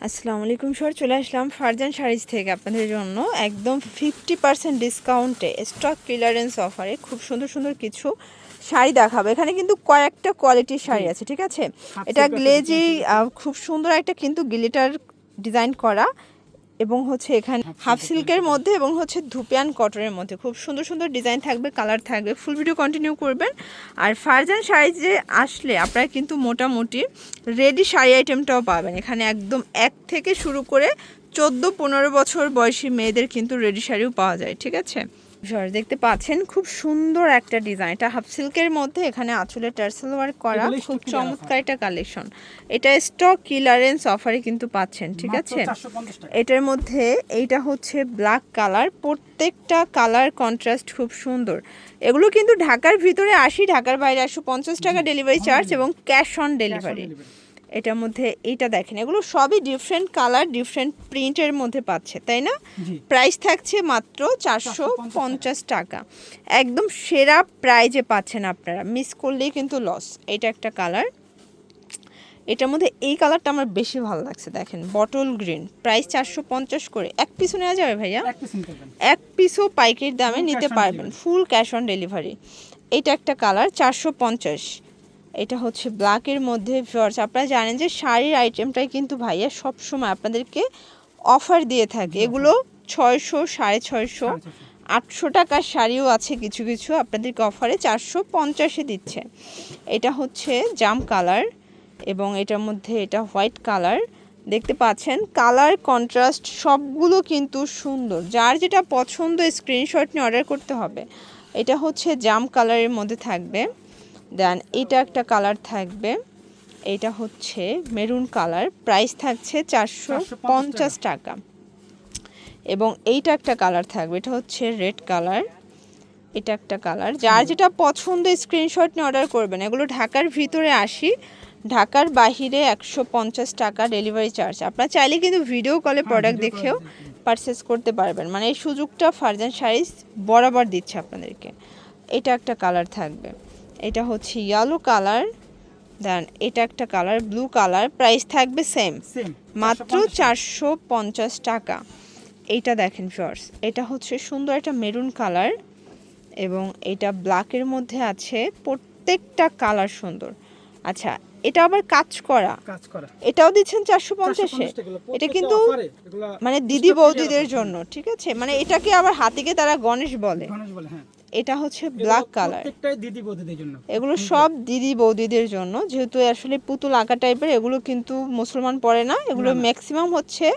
আসসালামু আলাইকুম স্যার, চলে আসলাম ফারজান শাড়িজ থেকে আপনাদের জন্য একদম 50% ডিসকাউন্টে স্টক ক্লিয়ারেন্স অফারে খুব সুন্দর সুন্দর কিছু শাড়ি দেখাবো। এখানে কিন্তু কয়েকটা কোয়ালিটির শাড়ি আছে, ঠিক আছে। এটা গ্লেজি খুব সুন্দর একটা কিন্তু গিলিটার ডিজাইন করা এবং হচ্ছে এখানে হাফ সিল্কের মধ্যে এবং হচ্ছে ধুপিয়ান কটনের মধ্যে খুব সুন্দর সুন্দর ডিজাইন থাকবে, কালার থাকবে। ফুল ভিডিও কন্টিনিউ করবেন। আর ফারজান শাড়িজে আসলে আপনারা কিন্তু মোটামুটি রেডি শাড়ি আইটেমটাও পাবেন এখানে। একদম 1 থেকে শুরু করে 14-15 বছর বয়সী মেয়েদের কিন্তু রেডি শাড়িও পাওয়া যায়, ঠিক আছে। দেখতে পাচ্ছেন খুব সুন্দর একটা ডিজাইন, এটা হাফ সিল্কের মধ্যে এখানে আঁচলে টার্সেল ওয়ার্ক করা, খুব চমৎকার একটা কালেকশন। এটা স্টক ক্লিয়ারেন্স অফারে কিন্তু পাচ্ছেন, ঠিক আছে। এটার মধ্যে এইটা হচ্ছে ব্ল্যাক কালার, প্রত্যেকটা কালার কন্ট্রাস্ট খুব সুন্দর। এগুলো কিন্তু ঢাকার ভিতরে 80, ঢাকার বাইরে 150 টাকা ডেলিভারি চার্জ এবং ক্যাশ অন ডেলিভারি। এটার মধ্যে এইটা দেখেন, এগুলো সবই ডিফারেন্ট কালার, ডিফারেন্ট প্রিন্টের মধ্যে পাচ্ছে, তাই না। প্রাইস থাকছে মাত্র 450 টাকা। একদম সেরা প্রাইজে পাচ্ছেন আপনারা, মিস করলেই কিন্তু লস। এটা একটা কালার, এটার মধ্যে এই কালারটা আমার বেশি ভালো লাগছে, দেখেন বটল গ্রিন। প্রাইস 450 করে। এক পিসও নেওয়া যাবে ভাইয়া, এক পিসও পাইকারি দামে নিতে পারবেন, ফুল ক্যাশ অন ডেলিভারি। এটা একটা কালার 450। এটা হচ্ছে ব্ল্যাকের মধ্যে। ভিউয়ার্স, আপনারা জানেন যে শাড়ির আইটেমটাই কিন্তু ভাইয়া সবসময় আপনাদেরকে অফার দিয়ে থাকে। এগুলো 600, 650, 800 টাকার শাড়িও আছে কিছু কিছু, আপনাদেরকে অফারে 450-এ দিচ্ছে। এটা হচ্ছে জাম কালার এবং এটার মধ্যে এটা হোয়াইট কালার। দেখতে পাচ্ছেন কালার কন্ট্রাস্ট সবগুলো কিন্তু সুন্দর। যার যেটা পছন্দ স্ক্রিনশট নিয়ে অর্ডার করতে হবে। এটা হচ্ছে জাম কালারের মধ্যে থাকবে। দেন এটা একটা কালার থাকবে, এটা হচ্ছে মেরুন কালার। প্রাইস থাকছে 450 টাকা। এবং এইটা একটা কালার থাকবে, এটা হচ্ছে রেড কালার। এটা একটা কালার। যার যেটা পছন্দ স্ক্রিনশট নিয়ে অর্ডার করবেন। এগুলো ঢাকার ভিতরে 80, ঢাকার বাহিরে 150 টাকা ডেলিভারি চার্জ। আপনারা চাইলে কিন্তু ভিডিও কলে প্রোডাক্ট দেখেও পারচেস করতে পারবেন। মানে এই সুযোগটা ফারজান শাড়িজ বরাবর দিচ্ছে আপনাদেরকে। এটা একটা কালার থাকবে, এটা হচ্ছে ইয়েলো কালার। দেন এটা একটা কালার ব্লু কালার। প্রাইস থাকবে সেম, মাত্র 450 টাকা। এইটা দেখেন ভিউয়ার্স, এটা হচ্ছে সুন্দর একটা মেরুন কালার এবং এটা ব্ল্যাকের মধ্যে আছে। প্রত্যেকটা কালার সুন্দর। আচ্ছা, এটা আবার কাজ করা, এটাও দিচ্ছেন 450-এ। এটা কিন্তু মানে দিদি বৌদিদের জন্য, ঠিক আছে। মানে এটাকে আবার হাতিকে তারা গণেশ বলে। এটা হচ্ছে ব্ল্যাক কালার, এগুলো সব দিদি বৌদিদের জন্য। যেহেতু আসলে পুতুল আঁকা টাইপের, এগুলো কিন্তু মুসলমান পরে না, এগুলো ম্যাক্সিমাম হচ্ছে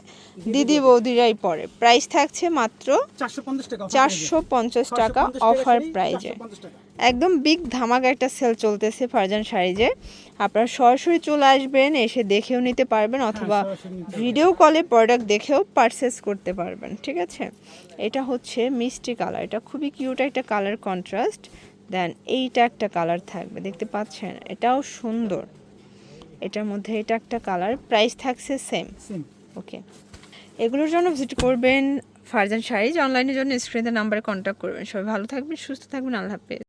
দিদি বৌদিরাই পরে। প্রাইস থাকছে মাত্র 450 টাকা অফার প্রাইজে। একদম বিগ ধামাকা একটা সেল চলতেছে ফারজান শাড়িজে। আপনারা সরাসরি চলে আসবেন, এসে দেখেও নিতে পারবেন অথবা ভিডিও কলে প্রোডাক্ট দেখেও পারচেস করতে পারবেন, ঠিক আছে। এটা হচ্ছে মিষ্টি কালার, এটা খুবই কিউট একটা কালার কন্ট্রাস্ট। দেন এইটা একটা কালার থাকবে, দেখতে পাচ্ছেন, এটাও সুন্দর। এটার মধ্যে এটা একটা কালার। প্রাইস থাকছে সেম। ওকে, এগুলোর জন্য ভিজিট করবেন ফারজান শাড়িজ। অনলাইনের জন্য স্ক্রিনের নাম্বারে কন্ট্যাক্ট করবেন। সবাই ভালো থাকবেন, সুস্থ থাকবেন, আল্লাহ হাফেজ।